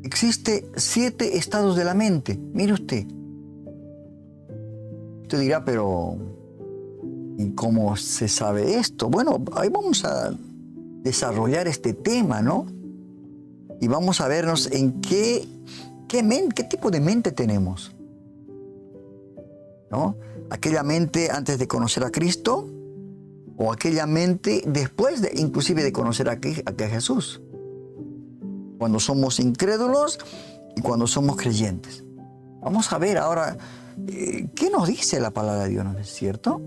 existe 7 estados de la mente. Mire usted. Usted dirá, pero ¿y cómo se sabe esto? Bueno, ahí vamos a desarrollar este tema, ¿no? Y vamos a vernos en qué tipo de mente tenemos, ¿no? Aquella mente antes de conocer a Cristo o aquella mente después inclusive de conocer a Jesús. Cuando somos incrédulos y cuando somos creyentes. Vamos a ver ahora qué nos dice la palabra de Dios, ¿no es cierto?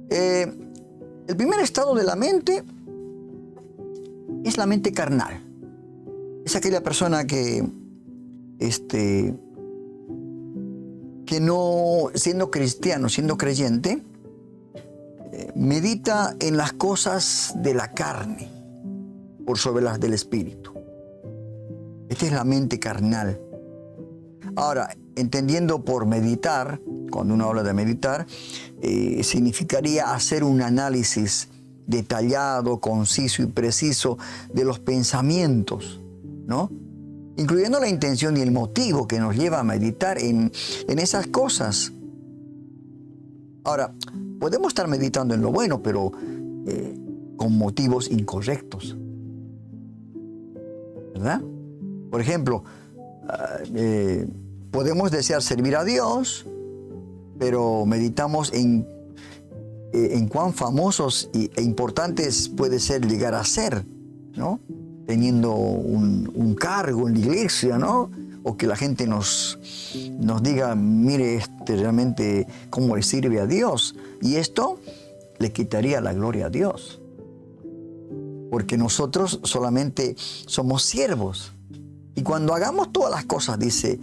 El primer estado de la mente es la mente carnal. Es aquella persona que no, siendo cristiano, siendo creyente, medita en las cosas de la carne por sobre las del espíritu. Esta es la mente carnal. Ahora, entendiendo por meditar, cuando uno habla de meditar, significaría hacer un análisis detallado, conciso y preciso de los pensamientos, ¿no? Incluyendo la intención y el motivo que nos lleva a meditar en esas cosas. Ahora, podemos estar meditando en lo bueno, pero con motivos incorrectos, ¿verdad? Por ejemplo, podemos desear servir a Dios, pero meditamos en cuán famosos e importantes puede ser llegar a ser, ¿no? Teniendo un cargo en la iglesia, ¿no? O que la gente nos diga, mire, realmente cómo le sirve a Dios. Y esto le quitaría la gloria a Dios. Porque nosotros solamente somos siervos. Y cuando hagamos todas las cosas, dice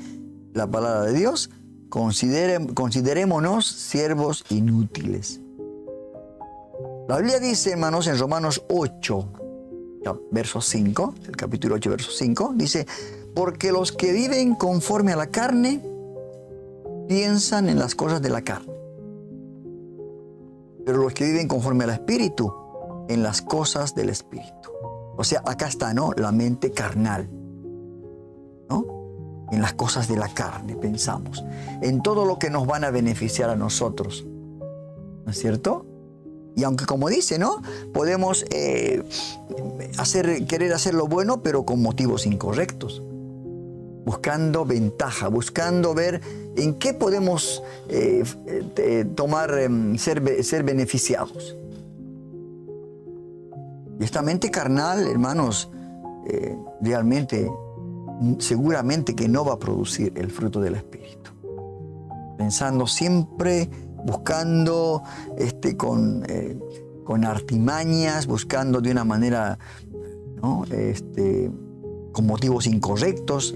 la palabra de Dios, considerémonos siervos inútiles. La Biblia dice, hermanos, en Romanos 8, verso 5, el capítulo 8, verso 5, dice, porque los que viven conforme a la carne, piensan en las cosas de la carne. Pero los que viven conforme al Espíritu, en las cosas del Espíritu. O sea, acá está, ¿no? La mente carnal, ¿no? En las cosas de la carne pensamos. En todo lo que nos van a beneficiar a nosotros. ¿No es cierto? Y aunque, como dice, ¿no? Podemos querer hacer lo bueno, pero con motivos incorrectos. Buscando ventaja, buscando ver en qué podemos ser beneficiados. Y esta mente carnal, hermanos, realmente, seguramente que no va a producir el fruto del Espíritu. Pensando siempre, buscando con artimañas, buscando de una manera, ¿no? Con motivos incorrectos,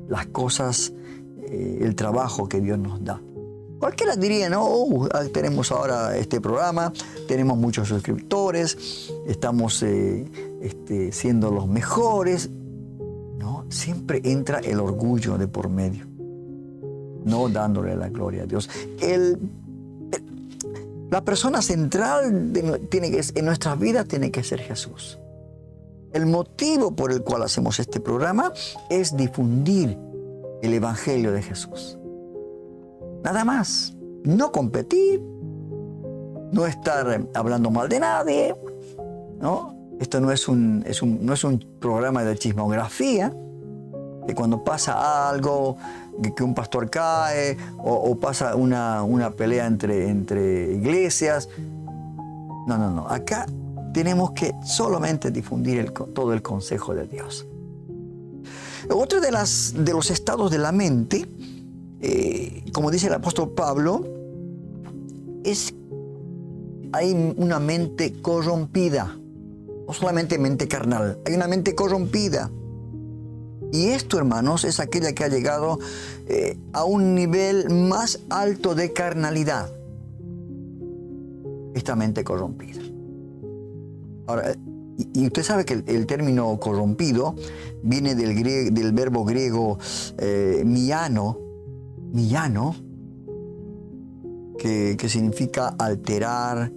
las cosas, el trabajo que Dios nos da. Cualquiera diría, ¿no? Tenemos ahora este programa, tenemos muchos suscriptores, estamos siendo los mejores. No, siempre entra el orgullo de por medio, no dándole la gloria a Dios. La persona central en nuestras vidas tiene que ser Jesús. El motivo por el cual hacemos este programa es difundir el Evangelio de Jesús. Nada más. No competir, no estar hablando mal de nadie, ¿no? Esto no es un programa de chismografía, que cuando pasa algo, que un pastor cae o pasa una pelea entre iglesias. No. Acá tenemos que solamente difundir todo el consejo de Dios. Otro de los estados de la mente, como dice el apóstol Pablo, hay una mente corrompida. No solamente mente carnal, hay una mente corrompida. Y esto, hermanos, es aquella que ha llegado a un nivel más alto de carnalidad. Esta mente corrompida. Ahora, y usted sabe que el término corrompido viene del verbo griego miano, que significa alterar,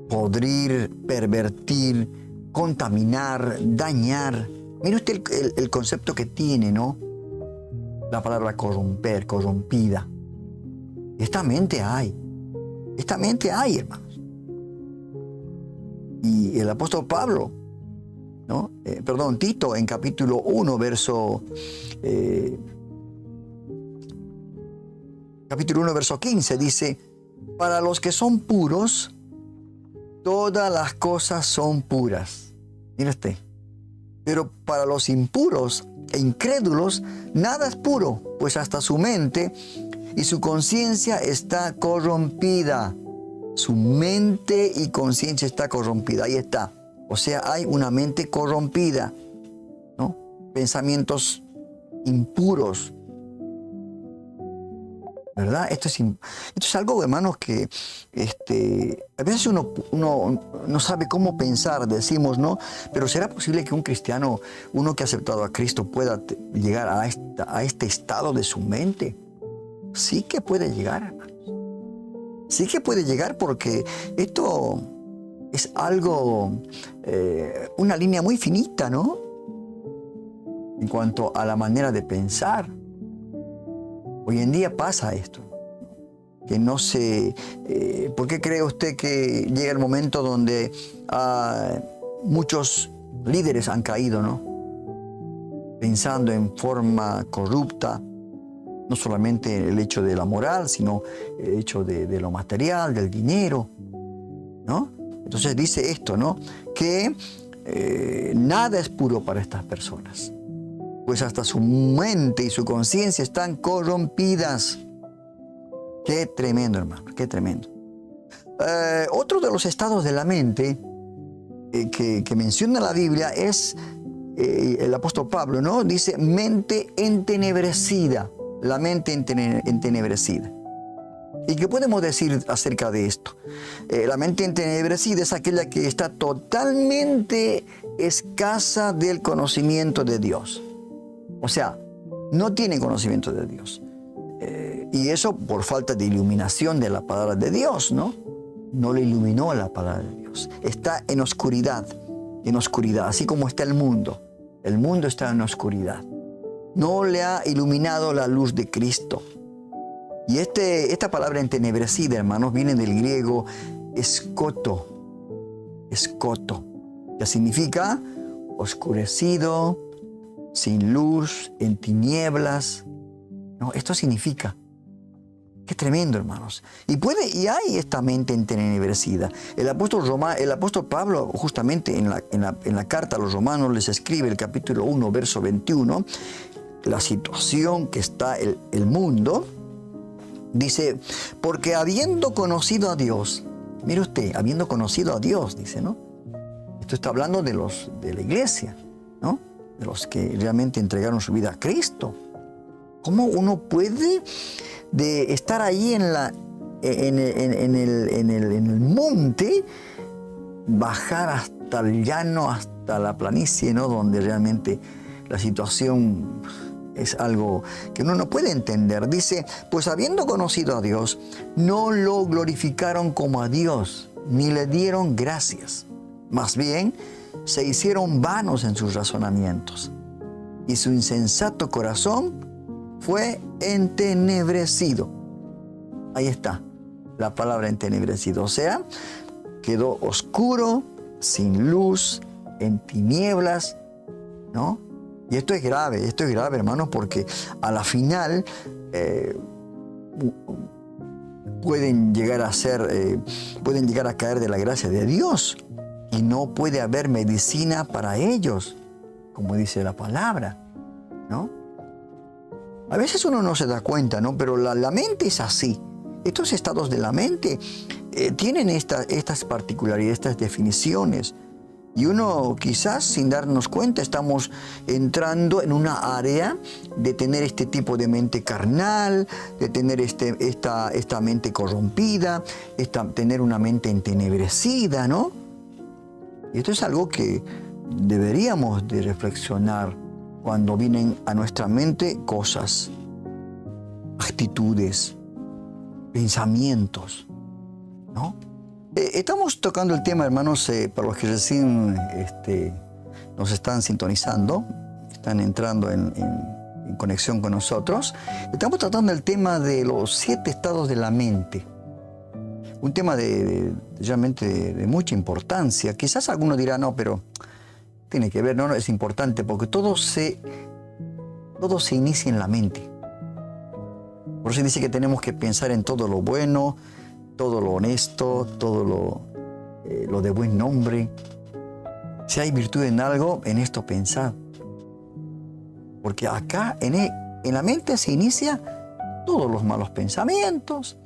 podrir, pervertir, contaminar, dañar. Mire usted el concepto que tiene, ¿no? La palabra corromper, corrompida. Esta mente hay, hermanos. Y el apóstol Pablo, ¿no? Tito, en capítulo 1, verso 15, dice: para los que son puros, todas las cosas son puras. Mire usted. Pero para los impuros e incrédulos, nada es puro, pues hasta su mente y su conciencia está corrompida. Su mente y conciencia está corrompida. Ahí está. O sea, hay una mente corrompida, ¿no? Pensamientos impuros, ¿verdad? Esto es algo, hermanos, que a veces uno no sabe cómo pensar, decimos, ¿no? Pero ¿será posible que un cristiano, uno que ha aceptado a Cristo, pueda llegar a este estado de su mente? Sí que puede llegar, hermanos. Sí que puede llegar, porque esto es algo, una línea muy finita, ¿no? En cuanto a la manera de pensar. Hoy en día pasa esto, que no sé, ¿por qué cree usted que llega el momento donde muchos líderes han caído, ¿no? Pensando en forma corrupta, no solamente el hecho de la moral, sino el hecho de lo material, del dinero, ¿no? Entonces dice esto, ¿no? Que nada es puro para estas personas, pues hasta su mente y su conciencia están corrompidas. Qué tremendo, hermano, qué tremendo. Otro de los estados de la mente que menciona la Biblia es el apóstol Pablo, ¿no? Dice mente entenebrecida, la mente entenebrecida. ¿Y qué podemos decir acerca de esto? La mente entenebrecida es aquella que está totalmente escasa del conocimiento de Dios. O sea, no tiene conocimiento de Dios. Y eso por falta de iluminación de la palabra de Dios, ¿no? No le iluminó la palabra de Dios. Está en oscuridad, así como está el mundo. El mundo está en oscuridad. No le ha iluminado la luz de Cristo. Y esta palabra entenebrecida, hermanos, viene del griego escoto, que significa oscurecido, sin luz, en tinieblas. No, esto significa. Qué tremendo, hermanos. Y hay esta mente entenebrecida. El apóstol Pablo, justamente en la carta a los romanos, les escribe el capítulo 1, verso 21, la situación que está el mundo. Dice, porque habiendo conocido a Dios, mire usted, habiendo conocido a Dios, dice, ¿no? Esto está hablando de la iglesia, ¿no? De los que realmente entregaron su vida a Cristo. ¿Cómo uno puede de estar ahí en el monte, bajar hasta el llano, hasta la planicie, ¿no? Donde realmente la situación es algo que uno no puede entender. Dice, pues habiendo conocido a Dios, no lo glorificaron como a Dios, ni le dieron gracias. Más bien, se hicieron vanos en sus razonamientos, y su insensato corazón fue entenebrecido. Ahí está la palabra entenebrecido. O sea, quedó oscuro, sin luz, en tinieblas, ¿no? Y esto es grave, hermanos, porque a la final pueden llegar a caer de la gracia de Dios, y no puede haber medicina para ellos, como dice la palabra, ¿no? A veces uno no se da cuenta, ¿no? Pero la mente es así. Estos estados de la mente tienen estas particularidades, estas definiciones. Y uno quizás sin darnos cuenta estamos entrando en una área de tener este tipo de mente carnal, de tener esta mente corrompida, tener una mente entenebrecida, ¿no? Y esto es algo que deberíamos de reflexionar cuando vienen a nuestra mente cosas, actitudes, pensamientos, ¿no? Estamos tocando el tema, hermanos, para los que recién nos están sintonizando, están entrando en conexión con nosotros, estamos tratando el tema de los 7 estados de la mente. Un tema realmente de mucha importancia. Quizás alguno dirá, no, pero tiene que ver, no, es importante porque todo se inicia en la mente. Por eso dice que tenemos que pensar en todo lo bueno, todo lo honesto, todo lo de buen nombre. Si hay virtud en algo, en esto pensad. Porque acá en la mente se inicia todos los malos pensamientos,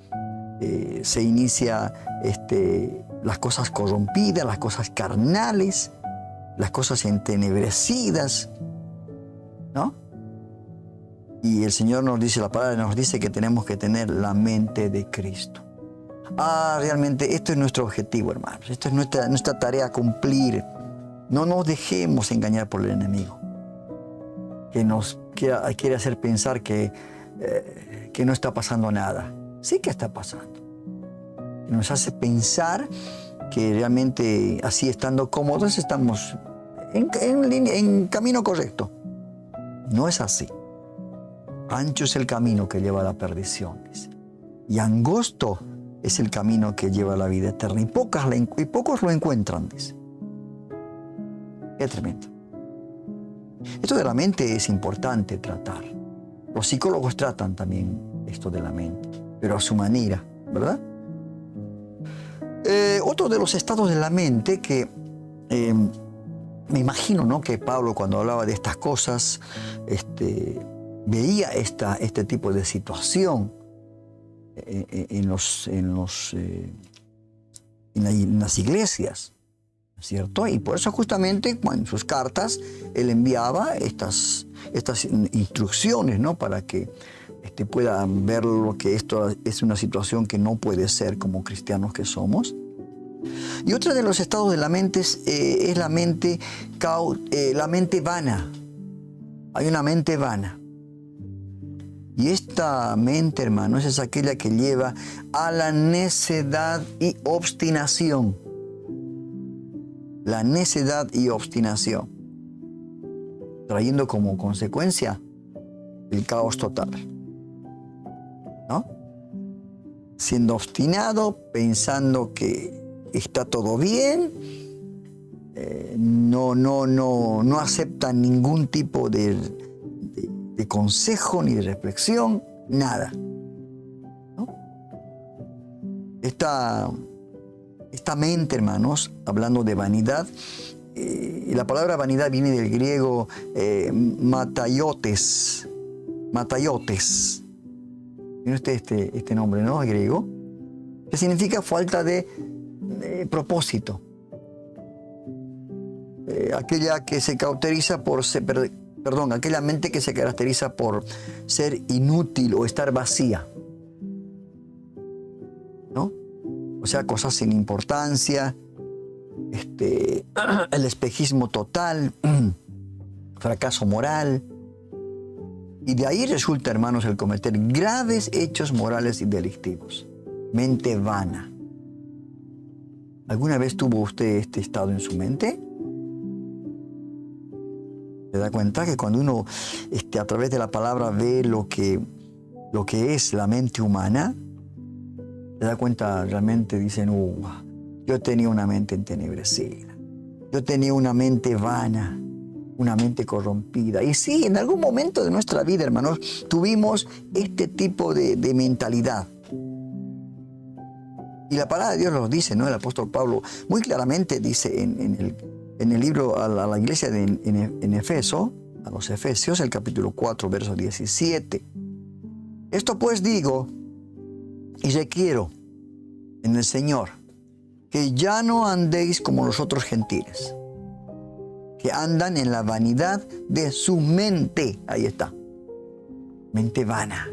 se inicia las cosas corrompidas, las cosas carnales, las cosas entenebrecidas, ¿no? Y el Señor nos dice, la palabra nos dice que tenemos que tener la mente de Cristo. Realmente esto es nuestro objetivo, hermanos. Esto es nuestra tarea a cumplir. No nos dejemos engañar por el enemigo, que nos quiere hacer pensar que no está pasando nada. Sí que está pasando. Nos hace pensar que realmente así estando cómodos estamos en camino correcto. No es así. Ancho es el camino que lleva a la perdición, dice. Y angosto es el camino que lleva a la vida eterna. Y pocos lo encuentran, dice. Qué tremendo. Esto de la mente es importante tratar. Los psicólogos tratan también esto de la mente, pero a su manera, ¿verdad? Otro de los estados de la mente que me imagino, ¿no?, que Pablo, cuando hablaba de estas cosas, veía este tipo de situación en las iglesias, ¿cierto? Y por eso justamente en sus cartas él enviaba estas instrucciones, ¿no?, para que puedan ver lo que esto es una situación que no puede ser como cristianos que somos. Y otro de los estados de la mente es la mente vana. Hay una mente vana. Y esta mente, hermanos, es aquella que lleva a la necedad y obstinación. La necedad y obstinación, trayendo como consecuencia el caos total, ¿no? Siendo obstinado, pensando que está todo bien, no acepta ningún tipo de consejo ni de reflexión, nada, ¿no? Esta mente, hermanos, hablando de vanidad, la palabra vanidad viene del griego mataiotes. Tiene usted este nombre, ¿no?, griego, que significa falta de propósito. Aquella que se caracteriza aquella mente que se caracteriza por ser inútil o estar vacía, ¿no? O sea, cosas sin importancia, el espejismo total, fracaso moral. Y de ahí resulta, hermanos, el cometer graves hechos morales y delictivos. Mente vana. ¿Alguna vez tuvo usted este estado en su mente? ¿Se da cuenta que cuando uno a través de la palabra ve lo que es la mente humana, se da cuenta, realmente dicen, yo tenía una mente entenebrecida, yo tenía una mente vana, una mente corrompida? Y sí, en algún momento de nuestra vida, hermanos, tuvimos este tipo de mentalidad. Y la palabra de Dios nos dice, ¿no? El apóstol Pablo muy claramente dice en el libro a la iglesia en Efeso, a los Efesios, el capítulo 4, verso 17. Esto pues digo y requiero en el Señor, que ya no andéis como los otros gentiles, que andan en la vanidad de su mente. Ahí está. Mente vana.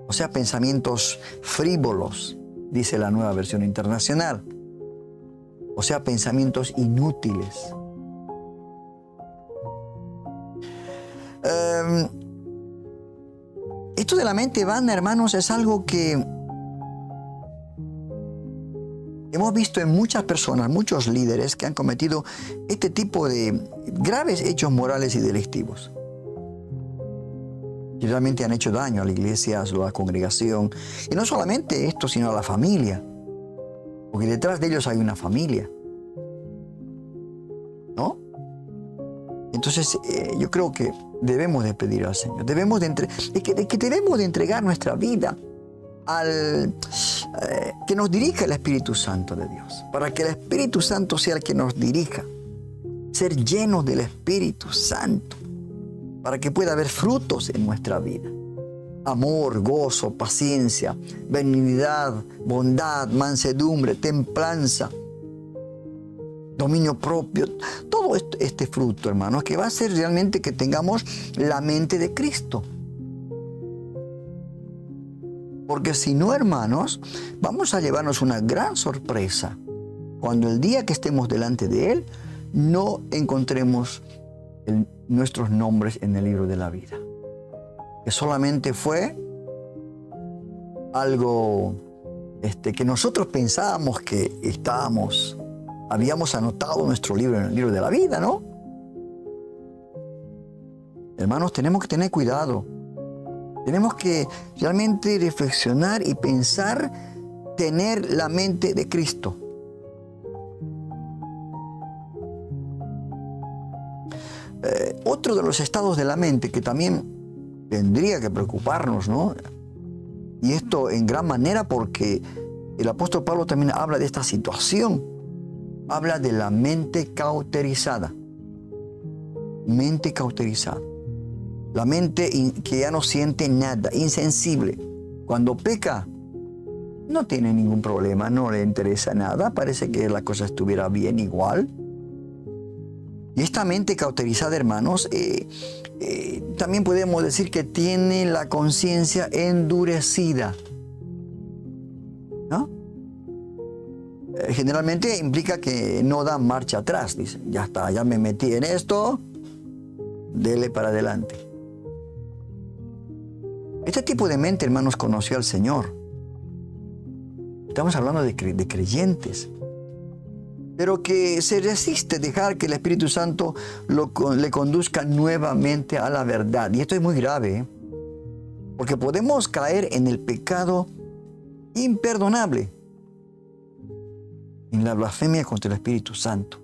O sea, pensamientos frívolos, dice la Nueva Versión Internacional. O sea, pensamientos inútiles. Esto de la mente vana, hermanos, es algo que Hemos visto en muchas personas, muchos líderes que han cometido este tipo de graves hechos morales y delictivos. Que realmente han hecho daño a la iglesia, a la congregación. Y no solamente esto, sino a la familia. Porque detrás de ellos hay una familia. ¿No? Entonces, yo creo que debemos de pedir al Señor. Debemos de entregar nuestra vida al que nos dirija el Espíritu Santo de Dios. Para que el Espíritu Santo sea el que nos dirija. Ser llenos del Espíritu Santo. Para que pueda haber frutos en nuestra vida. Amor, gozo, paciencia, benignidad, bondad, mansedumbre, templanza, dominio propio. Todo este fruto, hermanos, que va a hacer realmente que tengamos la mente de Cristo. Porque si no, hermanos, vamos a llevarnos una gran sorpresa cuando el día que estemos delante de Él no encontremos nuestros nombres en el libro de la vida. Que solamente fue algo que nosotros pensábamos que habíamos anotado nuestro libro en el libro de la vida, ¿no? Hermanos, tenemos que tener cuidado. Tenemos que realmente reflexionar y pensar, tener la mente de Cristo. Otro de los estados de la mente que también tendría que preocuparnos, ¿no? Y esto en gran manera porque el apóstol Pablo también habla de esta situación. Habla de la mente cauterizada. Mente cauterizada. La mente que ya no siente nada, insensible. Cuando peca, no tiene ningún problema, no le interesa nada, parece que la cosa estuviera bien igual. Y esta mente cauterizada, hermanos, también podemos decir que tiene la conciencia endurecida, ¿no? Generalmente implica que no da marcha atrás, dice, ya está, ya me metí en esto, dele para adelante. Este tipo de mente, hermanos, conoció al Señor. Estamos hablando de creyentes, pero que se resiste a dejar que el Espíritu Santo le conduzca nuevamente a la verdad. Y esto es muy grave, ¿eh? Porque podemos caer en el pecado imperdonable, en la blasfemia contra el Espíritu Santo.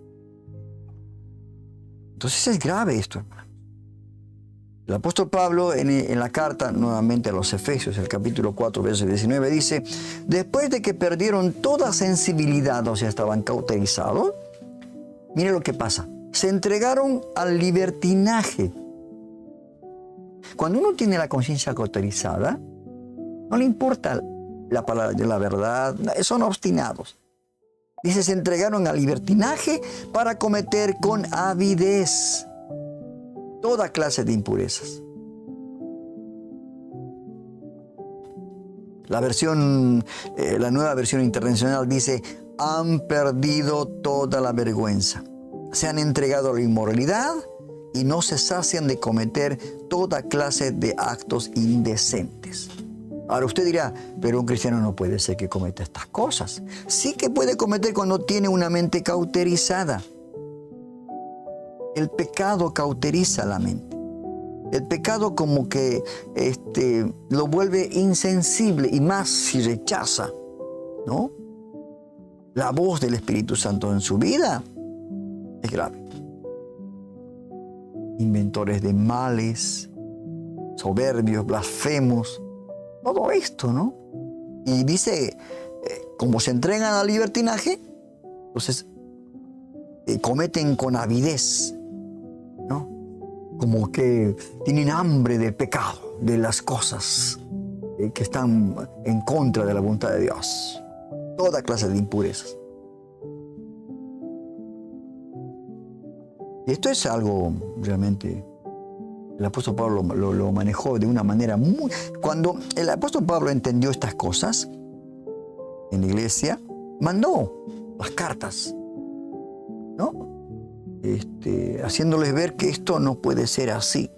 Entonces es grave esto, hermano. El apóstol Pablo en la carta nuevamente a los Efesios, el capítulo 4, verso 19, dice: después de que perdieron toda sensibilidad, o sea, estaban cauterizados, mire lo que pasa, se entregaron al libertinaje. Cuando uno tiene la conciencia cauterizada, no le importa la palabra de la verdad, son obstinados. Dice, se entregaron al libertinaje para cometer con avidez toda clase de impurezas. La nueva versión internacional dice, han perdido toda la vergüenza. Se han entregado a la inmoralidad y no se sacian de cometer toda clase de actos indecentes. Ahora usted dirá, pero un cristiano no puede ser que cometa estas cosas. Sí que puede cometer cuando tiene una mente cauterizada. El pecado cauteriza la mente. El pecado como que lo vuelve insensible, y más si rechaza, ¿no?, la voz del Espíritu Santo en su vida. Es grave. Inventores de males, soberbios, blasfemos, todo esto, ¿no? Y dice, como se entregan al libertinaje, entonces cometen con avidez, ¿no? Como que tienen hambre del pecado, de las cosas que están en contra de la voluntad de Dios. Toda clase de impurezas. Y esto es algo realmente, el apóstol Pablo lo manejó de una manera muy... Cuando el apóstol Pablo entendió estas cosas en la iglesia, mandó las cartas, ¿no? Haciéndoles ver que esto no puede ser así.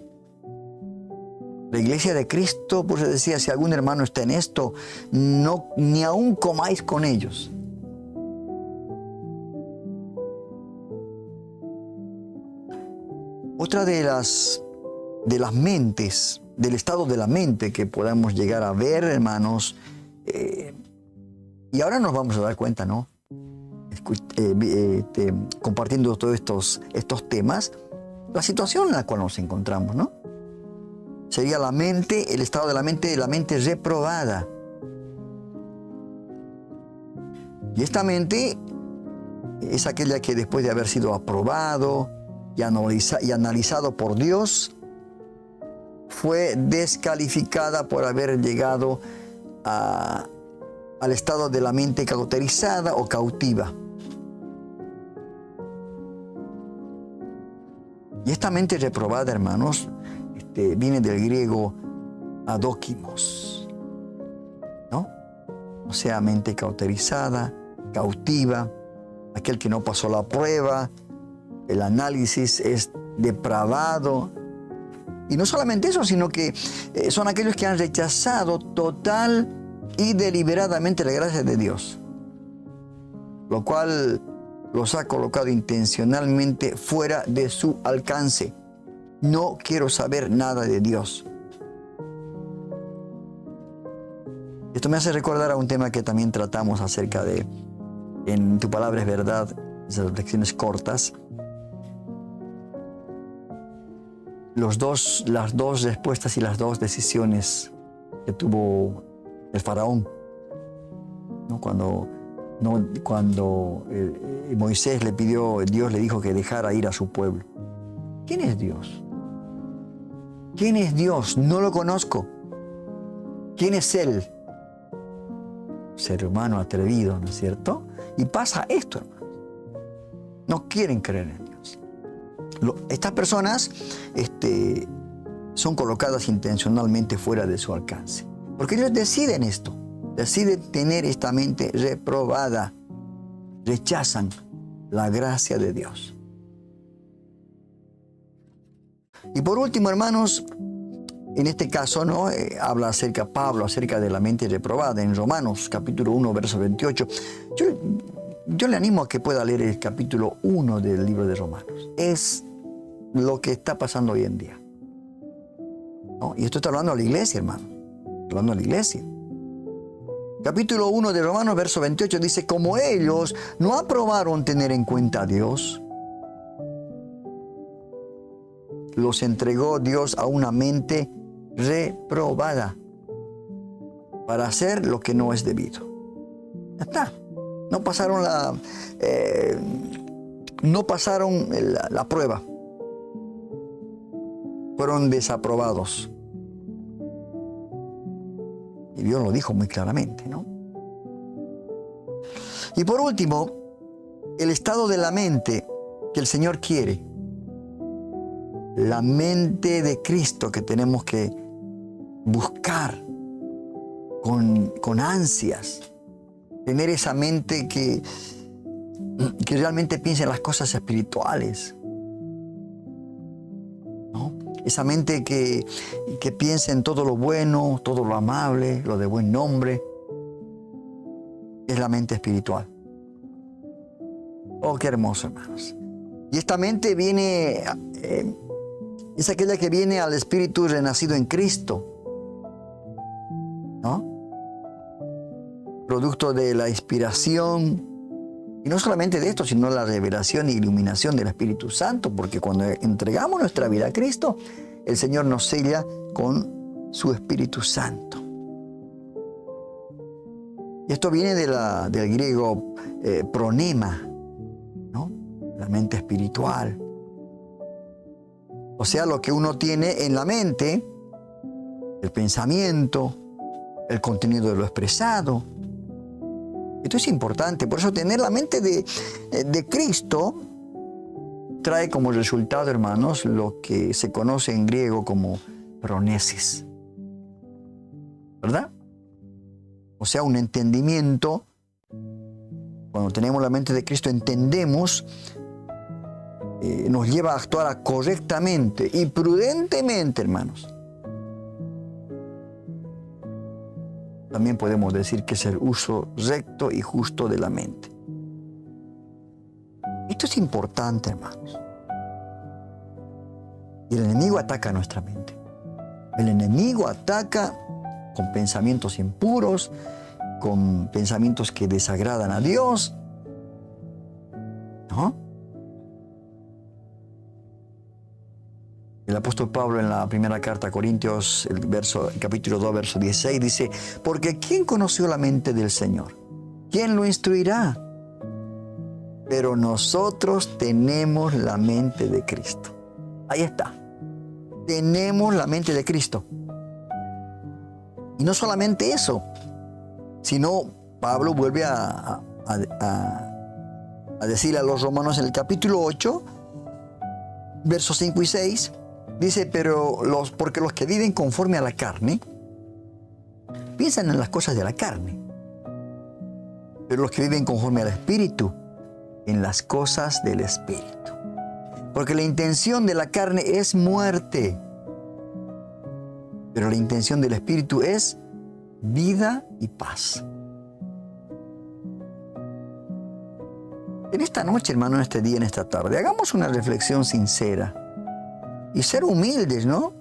La iglesia de Cristo, pues decía, si algún hermano está en esto, no, ni aún comáis con ellos. Otra de las mentes, del estado de la mente que podamos llegar a ver, hermanos, y ahora nos vamos a dar cuenta, ¿no? Compartiendo todos estos temas, la situación en la cual nos encontramos, ¿no? Sería la mente, el estado de la mente reprobada. Y esta mente es aquella que después de haber sido aprobado y analizado por Dios, fue descalificada por haber llegado al estado de la mente cauterizada o cautiva. Y esta mente reprobada, hermanos, viene del griego adóquimos, ¿no? O sea, mente cauterizada, cautiva, aquel que no pasó la prueba, el análisis es depravado. Y no solamente eso, sino que son aquellos que han rechazado total y deliberadamente la gracia de Dios, lo cual los ha colocado intencionalmente fuera de su alcance. No quiero saber nada de Dios. Esto me hace recordar a un tema que también tratamos acerca de, en Tu Palabra es Verdad, esas lecciones cortas. Las dos respuestas y las dos decisiones que tuvo el faraón, ¿no? Cuando Moisés le pidió, Dios le dijo que dejara ir a su pueblo. ¿Quién es Dios? ¿Quién es Dios? No lo conozco. ¿Quién es Él? Ser humano atrevido, ¿no es cierto? Y pasa esto, hermano. No quieren creer en Dios. Estas personas son colocadas intencionalmente fuera de su alcance. Porque ellos deciden esto. Deciden tener esta mente reprobada. Rechazan la gracia de Dios. Y por último, hermanos, en este caso, ¿no? Habla Pablo acerca de la mente reprobada en Romanos, capítulo 1, verso 28. Yo le animo a que pueda leer el capítulo 1 del libro de Romanos. Es lo que está pasando hoy en día, ¿no? Y esto está hablando a la iglesia, hermano. Hablando a la iglesia. Capítulo 1 de Romanos, verso 28 dice: como ellos no aprobaron tener en cuenta a Dios, los entregó Dios a una mente reprobada para hacer lo que no es debido. Ya está. No pasaron la prueba. Fueron desaprobados. Y Dios lo dijo muy claramente, ¿no? Y por último, el estado de la mente que el Señor quiere. La mente de Cristo que tenemos que buscar con ansias. Tener esa mente que realmente piense en las cosas espirituales, ¿no? Esa mente que piense en todo lo bueno, todo lo amable, lo de buen nombre. Es la mente espiritual. Oh, qué hermoso, hermanos. Y esta mente viene, es aquella que viene al espíritu renacido en Cristo, ¿no? Producto de la inspiración, y no solamente de esto, sino la revelación e iluminación del Espíritu Santo, porque cuando entregamos nuestra vida a Cristo, el Señor nos sella con su Espíritu Santo. Y esto viene del griego pronema, ¿no? La mente espiritual. O sea, lo que uno tiene en la mente, el pensamiento, el contenido de lo expresado. Esto es importante. Por eso tener la mente de Cristo trae como resultado, hermanos, lo que se conoce en griego como pronesis. ¿Verdad? O sea, un entendimiento. Cuando tenemos la mente de Cristo, entendemos, nos lleva a actuar correctamente y prudentemente, hermanos. También podemos decir que es el uso recto y justo de la mente. Esto es importante, hermanos. Y el enemigo ataca nuestra mente. El enemigo ataca con pensamientos impuros, con pensamientos que desagradan a Dios, ¿no? El apóstol Pablo en la primera carta a Corintios, el capítulo 2, verso 16, dice, porque ¿quién conoció la mente del Señor? ¿Quién lo instruirá? Pero nosotros tenemos la mente de Cristo. Ahí está. Tenemos la mente de Cristo. Y no solamente eso, sino Pablo vuelve a decirle a los romanos en el capítulo 8, versos 5 y 6, dice, porque los que viven conforme a la carne, piensan en las cosas de la carne. Pero los que viven conforme al Espíritu, en las cosas del Espíritu. Porque la intención de la carne es muerte, pero la intención del Espíritu es vida y paz. En esta noche, hermano, en este día, en esta tarde, hagamos una reflexión sincera y ser humildes, ¿no?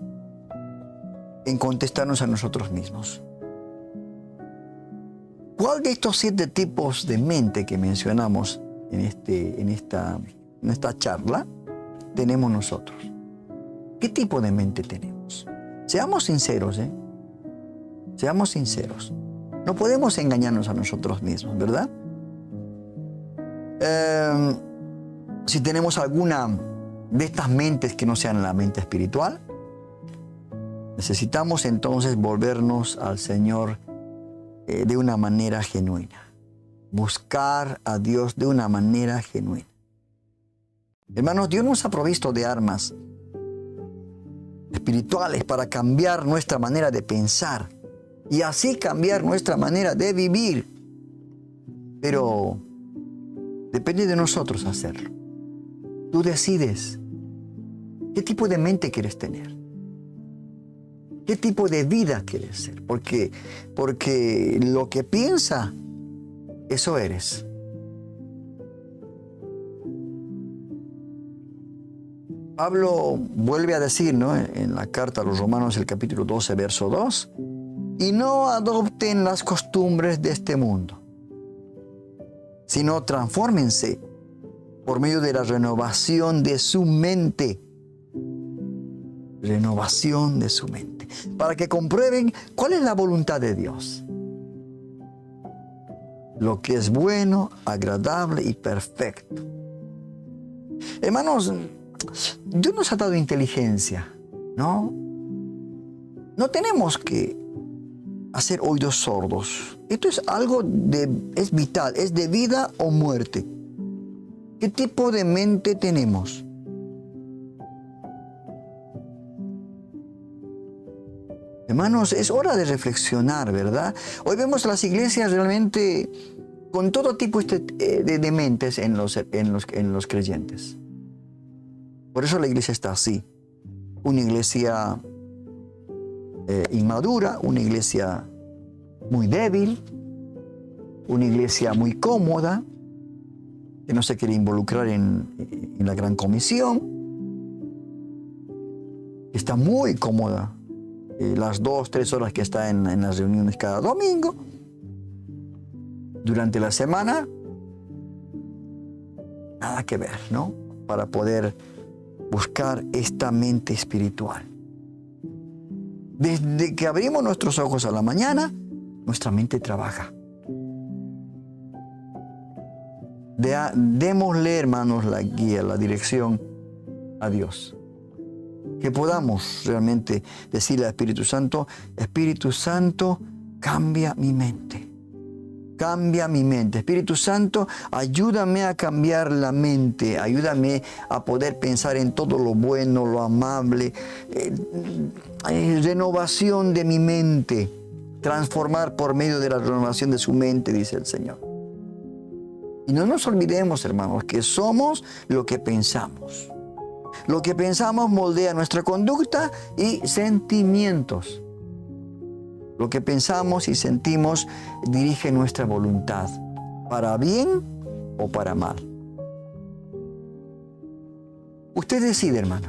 En contestarnos a nosotros mismos. ¿Cuál de estos 7 tipos de mente que mencionamos en esta charla tenemos nosotros? ¿Qué tipo de mente tenemos? Seamos sinceros, ¿eh? Seamos sinceros. No podemos engañarnos a nosotros mismos, ¿verdad? Si tenemos alguna de estas mentes que no sean la mente espiritual, necesitamos entonces volvernos al Señor de una manera genuina. Buscar a Dios de una manera genuina. Hermanos, Dios nos ha provisto de armas espirituales para cambiar nuestra manera de pensar y así cambiar nuestra manera de vivir. Pero depende de nosotros hacerlo. Tú decides qué tipo de mente quieres tener. ¿Qué tipo de vida quieres ser? Porque lo que piensa, eso eres. Pablo vuelve a decir, ¿no?, en la carta a los Romanos, el capítulo 12, verso 2, y no adopten las costumbres de este mundo, sino transfórmense por medio de la renovación de su mente. Renovación de su mente. Para que comprueben cuál es la voluntad de Dios. Lo que es bueno, agradable y perfecto. Hermanos, Dios nos ha dado inteligencia, ¿no? No tenemos que hacer oídos sordos. Esto es algo es vital, es de vida o muerte. ¿Qué tipo de mente tenemos? Hermanos, es hora de reflexionar, ¿verdad? Hoy vemos las iglesias realmente con todo tipo de mentes en los creyentes. Por eso la iglesia está así. Una iglesia inmadura, una iglesia muy débil, una iglesia muy cómoda, que no se quiere involucrar en la gran comisión. Está muy cómoda. Las 2-3 horas que está en las reuniones cada domingo. Durante la semana, nada que ver, ¿no? Para poder buscar esta mente espiritual. Desde que abrimos nuestros ojos a la mañana, nuestra mente trabaja. Démosle, hermanos, la guía, la dirección a Dios. Que podamos realmente decirle al Espíritu Santo, cambia mi mente. Cambia mi mente. Espíritu Santo, ayúdame a cambiar la mente. Ayúdame a poder pensar en todo lo bueno, lo amable. Renovación de mi mente. Transformar por medio de la renovación de su mente, dice el Señor. Y no nos olvidemos, hermanos, que somos lo que pensamos. Lo que pensamos moldea nuestra conducta y sentimientos. Lo que pensamos y sentimos dirige nuestra voluntad, para bien o para mal. Usted decide, hermano.